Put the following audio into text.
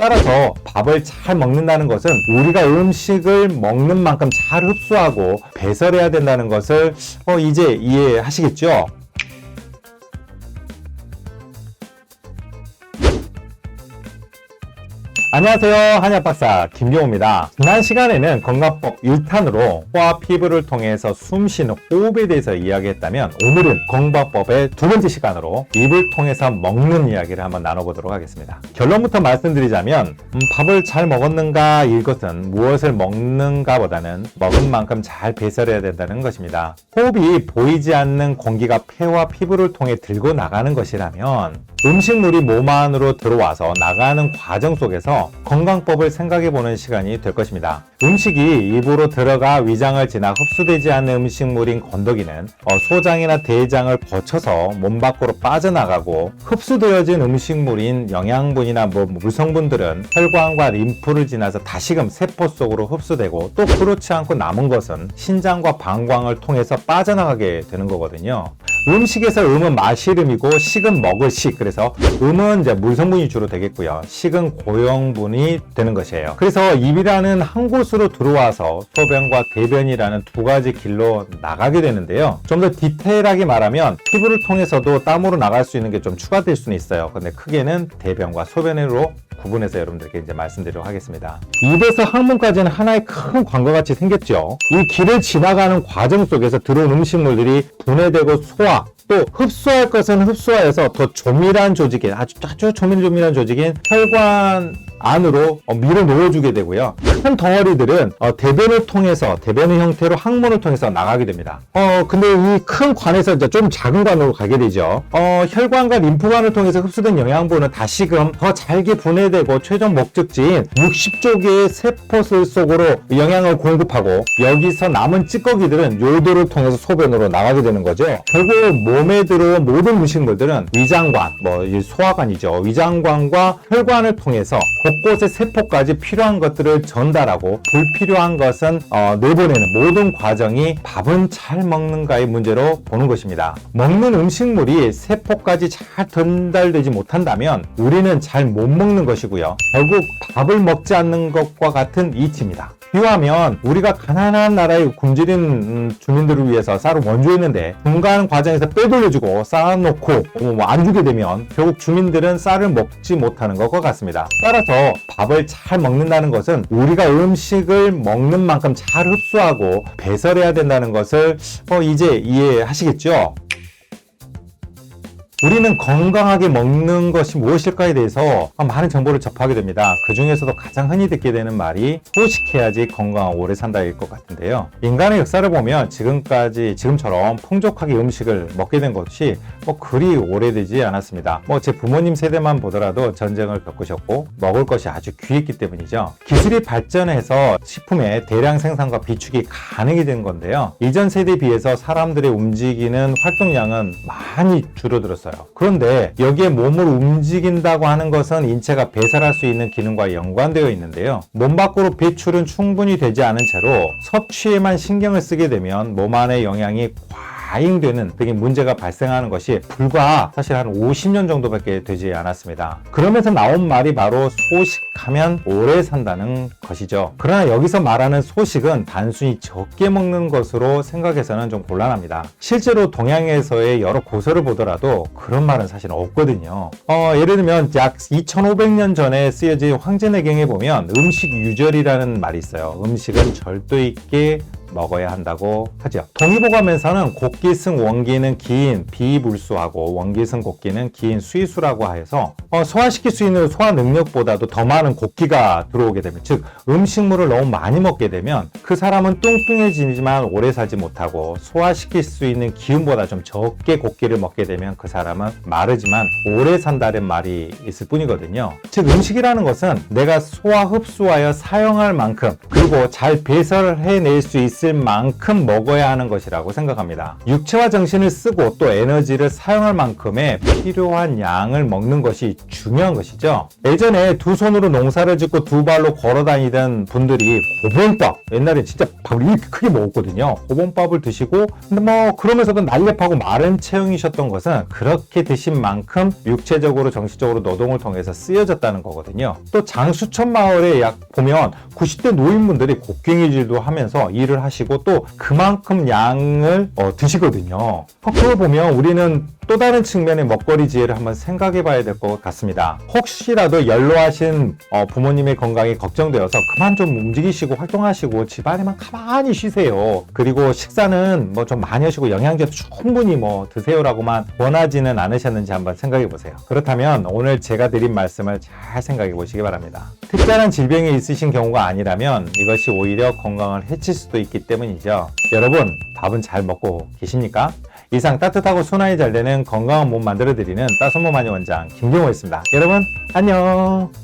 따라서 밥을 잘 먹는다는 것은 우리가 음식을 먹는 만큼 잘 흡수하고 배설해야 된다는 것을 이제 이해하시겠죠? 안녕하세요. 한약박사 김경호입니다. 지난 시간에는 건강법 1탄으로 코와 피부를 통해서 숨쉬는 호흡에 대해서 이야기했다면 오늘은 건강법의 두 번째 시간으로 입을 통해서 먹는 이야기를 한번 나눠보도록 하겠습니다. 결론부터 말씀드리자면 밥을 잘 먹었는가 이것은 무엇을 먹는가 보다는 먹은 만큼 잘 배설해야 된다는 것입니다. 호흡이 보이지 않는 공기가 폐와 피부를 통해 들고 나가는 것이라면 음식물이 몸 안으로 들어와서 나가는 과정 속에서 건강법을 생각해보는 시간이 될 것입니다. 음식이 입으로 들어가 위장을 지나 흡수되지 않는 음식물인 건더기는 소장이나 대장을 거쳐서 몸 밖으로 빠져나가고 흡수되어진 음식물인 영양분이나 물성분들은 혈관과 림프를 지나서 다시금 세포 속으로 흡수되고 또 그렇지 않고 남은 것은 신장과 방광을 통해서 빠져나가게 되는 거거든요. 음식에서 음은 마시름이고 식은 먹을 식, 그래서 음은 이제 물성분이 주로 되겠고요. 식은 고형분이 되는 것이에요. 그래서 입이라는 한 곳으로 들어와서 소변과 대변이라는 두 가지 길로 나가게 되는데요. 좀 더 디테일하게 말하면 피부를 통해서도 땀으로 나갈 수 있는 게 좀 추가될 수는 있어요. 근데 크게는 대변과 소변으로 구분해서 여러분들께 이제 말씀드리도록 하겠습니다. 입에서 항문까지는 하나의 큰 관과 같이 생겼죠. 이 길을 지나가는 과정 속에서 들어온 음식물들이 분해되고 소화, 또 흡수할 것은 흡수하여서 더 조밀한 조직인 아주 조밀한 조직인 혈관 안으로 밀어 넣어주게 되고요. 큰 덩어리들은 대변을 통해서 대변의 형태로 항문을 통해서 나가게 됩니다. 근데 이 큰 관에서 이제 좀 작은 관으로 가게 되죠. 혈관과 림프관을 통해서 흡수된 영양분은 다시금 더 잘게 분해되고 최종 목적지인 60조 개의 세포슬 속으로 영양을 공급하고 여기서 남은 찌꺼기들은 요도를 통해서 소변으로 나가게 되는 거죠. 결국 몸에 들어온 모든 음식물들은 위장관, 소화관이죠. 위장관과 혈관을 통해서 곳곳의 세포까지 필요한 것들을 전달하고 불필요한 것은 내보내는 모든 과정이 밥은 잘 먹는가의 문제로 보는 것입니다. 먹는 음식물이 세포까지 잘 전달되지 못한다면 우리는 잘 못 먹는 것이고요. 결국 밥을 먹지 않는 것과 같은 이치입니다. 비유하면 우리가 가난한 나라의 굶주린 주민들을 위해서 쌀을 원조했는데 분가하는 과정에서 빼돌려주고 쌓아놓고 안 주게 되면 결국 주민들은 쌀을 먹지 못하는 것과 같습니다. 따라서 밥을 잘 먹는다는 것은 우리가 음식을 먹는 만큼 잘 흡수하고 배설해야 된다는 것을 이제 이해하시겠죠? 우리는 건강하게 먹는 것이 무엇일까에 대해서 많은 정보를 접하게 됩니다. 그 중에서도 가장 흔히 듣게 되는 말이 소식해야지 건강하고 오래 산다일 것 같은데요. 인간의 역사를 보면 지금처럼 풍족하게 음식을 먹게 된 것이 그리 오래되지 않았습니다. 제 부모님 세대만 보더라도 전쟁을 겪으셨고 먹을 것이 아주 귀했기 때문이죠. 기술이 발전해서 식품의 대량 생산과 비축이 가능이 된 건데요. 이전 세대에 비해서 사람들의 움직이는 활동량은 많이 줄어들었어요. 그런데 여기에 몸을 움직인다고 하는 것은 인체가 배설할 수 있는 기능과 연관되어 있는데요. 몸 밖으로 배출은 충분히 되지 않은 채로 섭취에만 신경을 쓰게 되면 몸 안의 영양이 과잉되는 등의 문제가 발생하는 것이 불과 사실 한 50년 정도밖에 되지 않았습니다. 그러면서 나온 말이 바로 소식하면 오래 산다는 것이죠. 그러나 여기서 말하는 소식은 단순히 적게 먹는 것으로 생각해서는 좀 곤란합니다. 실제로 동양에서의 여러 고서를 보더라도 그런 말은 사실 없거든요. 예를 들면 약 2500년 전에 쓰여진 황제내경에 보면 음식 유절이라는 말이 있어요. 음식은 절도 있게 먹어야 한다고 하죠. 동의보감에서는 곡기승 원기는 기인 비불수하고 원기승 곡기는 기인 수의수라고 해서 소화시킬 수 있는 소화 능력보다도 더 많은 곡기가 들어오게 되면, 즉 음식물을 너무 많이 먹게 되면 그 사람은 뚱뚱해지지만 오래 살지 못하고 소화시킬 수 있는 기운보다 좀 적게 곡기를 먹게 되면 그 사람은 마르지만 오래 산다는 말이 있을 뿐이거든요. 즉 음식이라는 것은 내가 소화 흡수하여 사용할 만큼 그리고 잘 배설해낼 수 있을 있을 만큼 먹어야 하는 것이라고 생각합니다. 육체와 정신을 쓰고 또 에너지를 사용할 만큼의 필요한 양을 먹는 것이 중요한 것이죠. 예전에 두 손으로 농사를 짓고 두 발로 걸어 다니던 분들이 고봉밥, 옛날에 진짜 밥을 이렇게 크게 먹었거든요. 고봉밥을 드시고 근데 뭐 그러면서도 날렵하고 마른 체형이셨던 것은 그렇게 드신 만큼 육체적으로 정신적으로 노동을 통해서 쓰여졌다는 거거든요. 또 장수천 마을에 약 보면 90대 노인분들이 곡괭이질도 하면서 일을 하시고 또 그만큼 양을 드시거든요. 그걸 보면 우리는 또 다른 측면의 먹거리 지혜를 한번 생각해 봐야 될 것 같습니다. 혹시라도 연로하신 부모님의 건강이 걱정되어서 그만 좀 움직이시고 활동하시고 집안에만 가만히 쉬세요. 그리고 식사는 뭐 좀 많이 하시고 영양제 충분히 뭐 드세요라고만 원하지는 않으셨는지 한번 생각해 보세요. 그렇다면 오늘 제가 드린 말씀을 잘 생각해 보시기 바랍니다. 특별한 질병이 있으신 경우가 아니라면 이것이 오히려 건강을 해칠 수도 있기 때문이죠. 여러분, 밥은 잘 먹고 계십니까? 이상 따뜻하고 순환이 잘 되는 건강한 몸 만들어드리는 따순몸 한의 원장 김경호였습니다. 여러분 안녕.